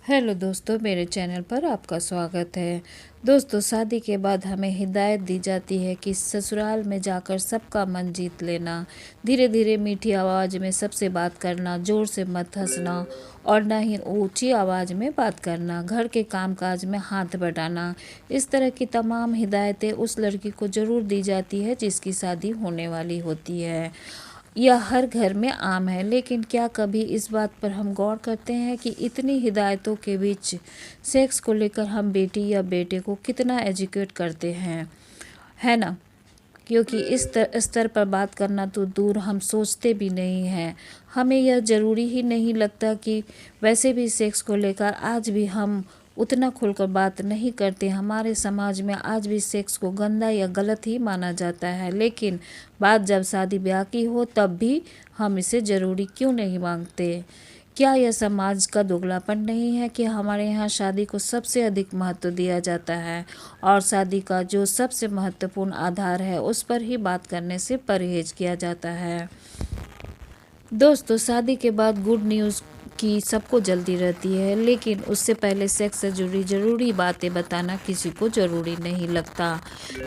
Hello दोस्तों, मेरे channel पर आपका स्वागत है। दोस्तों, शादी के बाद हमें हिदायत दी जाती है कि ससुराल में जाकर सबका मन जीत लेना, धीरे धीरे मीठी आवाज़ में सबसे बात करना, ज़ोर से मत हंसना और ना ही ऊंची आवाज़ में बात करना, घर के कामकाज में हाथ बटाना। इस तरह की तमाम हिदायतें उस लड़की को ज़रूर दी जाती है जिसकी शादी होने वाली होती है। यह हर घर में आम है, लेकिन क्या कभी इस बात पर हम गौर करते हैं कि इतनी हिदायतों के बीच सेक्स को लेकर हम बेटी या बेटे को कितना एजुकेट करते हैं, है ना? क्योंकि इस स्तर पर बात करना तो दूर, हम सोचते भी नहीं हैं। हमें यह ज़रूरी ही नहीं लगता कि वैसे भी सेक्स को लेकर आज भी हम उतना खुलकर बात नहीं करते। हमारे समाज में आज भी सेक्स को गंदा या गलत ही माना जाता है, लेकिन बात जब शादी ब्याह की हो तब भी हम इसे ज़रूरी क्यों नहीं मांगते? क्या यह समाज का दोगलापन नहीं है कि हमारे यहाँ शादी को सबसे अधिक महत्व दिया जाता है और शादी का जो सबसे महत्वपूर्ण आधार है उस पर ही बात करने से परहेज किया जाता है? दोस्तों, शादी के बाद गुड न्यूज़ की सबको जल्दी रहती है, लेकिन उससे पहले सेक्स से जुड़ी ज़रूरी बातें बताना किसी को ज़रूरी नहीं लगता।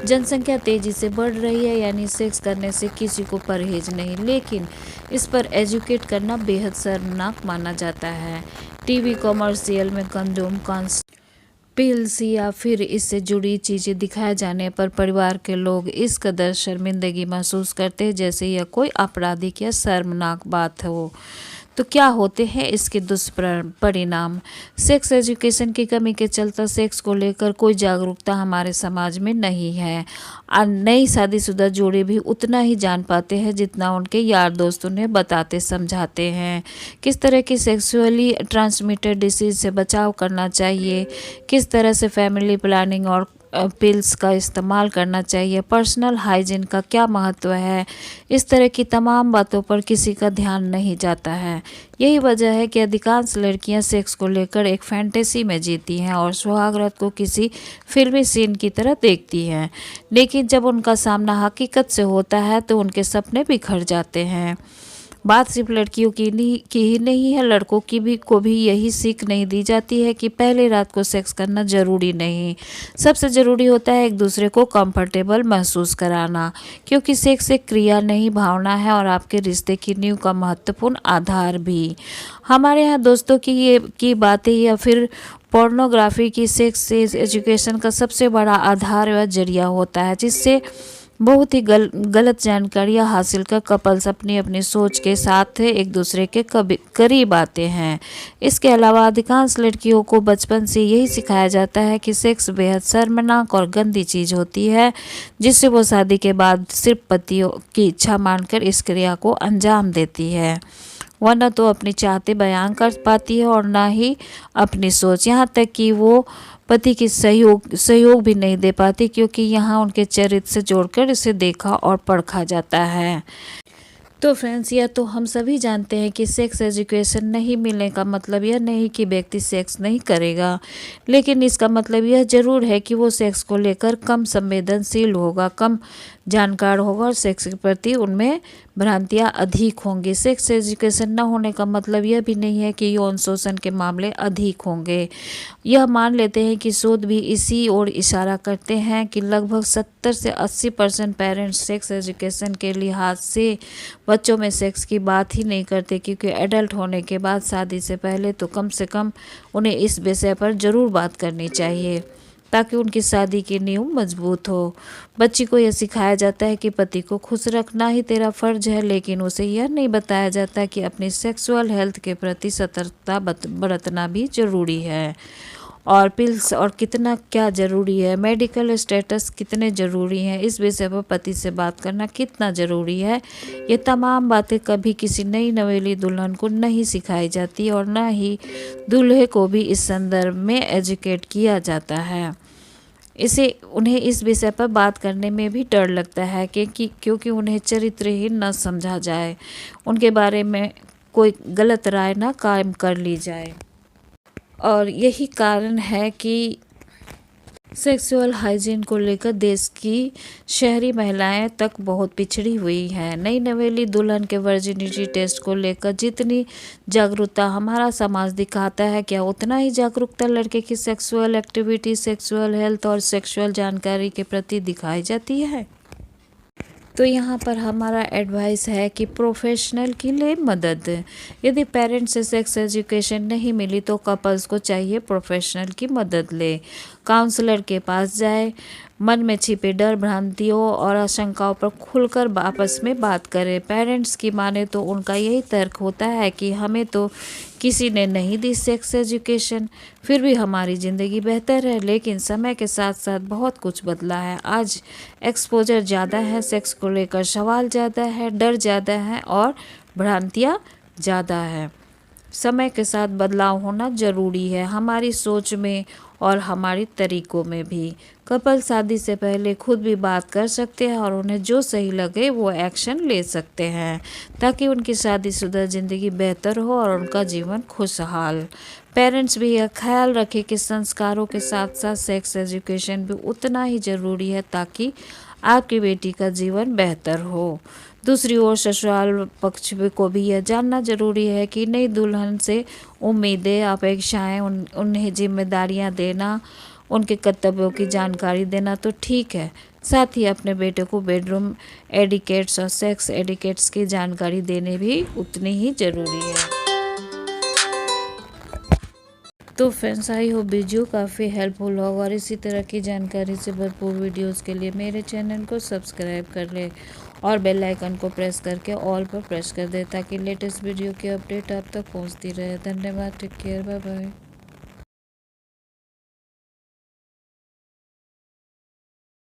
जनसंख्या तेज़ी से बढ़ रही है, यानी सेक्स करने से किसी को परहेज नहीं, लेकिन इस पर एजुकेट करना बेहद शर्मनाक माना जाता है। टीवी कॉमर्शियल में कंडोम, पिल्स या फिर इससे जुड़ी चीज़ें दिखाए जाने पर परिवार के लोग इस कदर शर्मिंदगी महसूस करते हैं जैसे यह कोई आपराधिक या शर्मनाक बात हो। तो क्या होते हैं इसके दुष्परिणाम? सेक्स एजुकेशन की कमी के चलते सेक्स को लेकर कोई जागरूकता हमारे समाज में नहीं है। नई शादीशुदा जोड़े भी उतना ही जान पाते हैं जितना उनके यार दोस्त उन्हें बताते समझाते हैं। किस तरह की सेक्सुअली ट्रांसमिटेड डिसीज से बचाव करना चाहिए, किस तरह से फैमिली प्लानिंग और पिल्स का इस्तेमाल करना चाहिए, पर्सनल हाइजीन का क्या महत्व है, इस तरह की तमाम बातों पर किसी का ध्यान नहीं जाता है। यही वजह है कि अधिकांश लड़कियां सेक्स को लेकर एक फैंटेसी में जीती हैं और सुहागरात को किसी फिल्मी सीन की तरह देखती हैं, लेकिन जब उनका सामना हकीकत से होता है तो उनके सपने बिखर जाते हैं। बात सिर्फ लड़कियों की ही नहीं है, लड़कों की भी को भी यही सीख नहीं दी जाती है कि पहले रात को सेक्स करना ज़रूरी नहीं। सबसे ज़रूरी होता है एक दूसरे को कंफर्टेबल महसूस कराना, क्योंकि सेक्स एक क्रिया नहीं, भावना है और आपके रिश्ते की नींव का महत्वपूर्ण आधार भी। हमारे यहाँ दोस्तों की बातें या फिर पोर्नोग्राफी की सेक्स एजुकेशन का सबसे बड़ा आधार व जरिया होता है, जिससे बहुत ही गलत जानकारियाँ हासिल कर कपल्स अपनी अपनी सोच के साथ एक दूसरे के करीब आते हैं। इसके अलावा अधिकांश लड़कियों को बचपन से यही सिखाया जाता है कि सेक्स बेहद शर्मनाक और गंदी चीज़ होती है, जिससे वो शादी के बाद सिर्फ पतियों की इच्छा मानकर इस क्रिया को अंजाम देती है, वरना तो अपनी चाहते बयान कर पाती है और ना ही अपनी सोच। यहाँ तक कि वो पति की सहयोग भी नहीं दे पाती, क्योंकि यहाँ उनके चरित्र से जोड़कर इसे देखा और परखा जाता है। तो फ्रेंड्स, यह तो हम सभी जानते हैं कि सेक्स एजुकेशन नहीं मिलने का मतलब यह नहीं कि व्यक्ति सेक्स नहीं करेगा, लेकिन इसका मतलब यह ज़रूर है कि वो सेक्स को लेकर कम संवेदनशील होगा, कम जानकार होगा और सेक्स के प्रति उनमें भ्रांतियाँ अधिक होंगी। सेक्स एजुकेशन न होने का मतलब यह भी नहीं है कि यौन शोषण के मामले अधिक होंगे। यह मान लेते हैं कि शोध भी इसी ओर इशारा करते हैं कि लगभग 70 से 80% पेरेंट्स सेक्स एजुकेशन के लिहाज से बच्चों में सेक्स की बात ही नहीं करते, क्योंकि एडल्ट होने के बाद शादी से पहले तो कम से कम उन्हें इस विषय पर ज़रूर बात करनी चाहिए, ताकि उनकी शादी की नींव मजबूत हो। बच्ची को यह सिखाया जाता है कि पति को खुश रखना ही तेरा फर्ज है, लेकिन उसे यह नहीं बताया जाता कि अपनी सेक्सुअल हेल्थ के प्रति सतर्कता बरतना भी ज़रूरी है। और पिल्स और कितना क्या ज़रूरी है, मेडिकल स्टेटस कितने ज़रूरी हैं, इस विषय पर पति से बात करना कितना ज़रूरी है, ये तमाम बातें कभी किसी नई नवेली दुल्हन को नहीं सिखाई जाती और न ही दूल्हे को भी इस संदर्भ में एजुकेट किया जाता है। उन्हें इस विषय पर बात करने में भी डर लगता है क्योंकि उन्हें चरित्रहीन न समझा जाए, उनके बारे में कोई गलत राय न कायम कर ली जाए। और यही कारण है कि सेक्सुअल हाइजीन को लेकर देश की शहरी महिलाएं तक बहुत पिछड़ी हुई हैं। नई नवेली दुल्हन के वर्जिनिटी टेस्ट को लेकर जितनी जागरूकता हमारा समाज दिखाता है, क्या उतना ही जागरूकता लड़के की सेक्सुअल एक्टिविटी, सेक्सुअल हेल्थ और सेक्सुअल जानकारी के प्रति दिखाई जाती है? तो यहाँ पर हमारा एडवाइस है कि प्रोफेशनल की ले मदद। यदि पेरेंट्स से सेक्स एजुकेशन नहीं मिली तो कपल्स को चाहिए प्रोफेशनल की मदद ले, काउंसलर के पास जाए, मन में छिपे डर, भ्रांतियों और आशंकाओं पर खुलकर आपस में बात करें। पेरेंट्स की माने तो उनका यही तर्क होता है कि हमें तो किसी ने नहीं दी सेक्स एजुकेशन, फिर भी हमारी ज़िंदगी बेहतर है। लेकिन समय के साथ साथ बहुत कुछ बदला है। आज एक्सपोजर ज़्यादा है, सेक्स को लेकर सवाल ज़्यादा है, डर ज़्यादा है और भ्रांतियाँ ज़्यादा है। समय के साथ बदलाव होना ज़रूरी है, हमारी सोच में और हमारी तरीक़ों में भी। कपल शादी से पहले खुद भी बात कर सकते हैं और उन्हें जो सही लगे वो एक्शन ले सकते हैं, ताकि उनकी शादीशुदा ज़िंदगी बेहतर हो और उनका जीवन खुशहाल। पेरेंट्स भी यह ख्याल रखें कि संस्कारों के साथ साथ सेक्स एजुकेशन भी उतना ही ज़रूरी है, ताकि आपकी बेटी का जीवन बेहतर हो। दूसरी ओर ससुराल पक्ष को भी यह जानना जरूरी है कि नई दुल्हन से उम्मीदें, अपेक्षाएं, उन्हें जिम्मेदारियां देना, उनके कर्तव्यों की जानकारी देना तो ठीक है, साथ ही अपने बेटे को बेडरूम एडिकेट्स और सेक्स एडिकेट्स की जानकारी देने भी उतनी ही ज़रूरी है। तो फ्रेंड्स, आई होप वीडियो काफ़ी हेल्पफुल होगा और इसी तरह की जानकारी से भरपूर वीडियोस के लिए मेरे चैनल को सब्सक्राइब कर ले और बेल आइकन को प्रेस करके ऑल पर प्रेस कर दे, ताकि लेटेस्ट वीडियो की अपडेट आप तक पहुंचती रहे। धन्यवाद। Take care. Bye bye.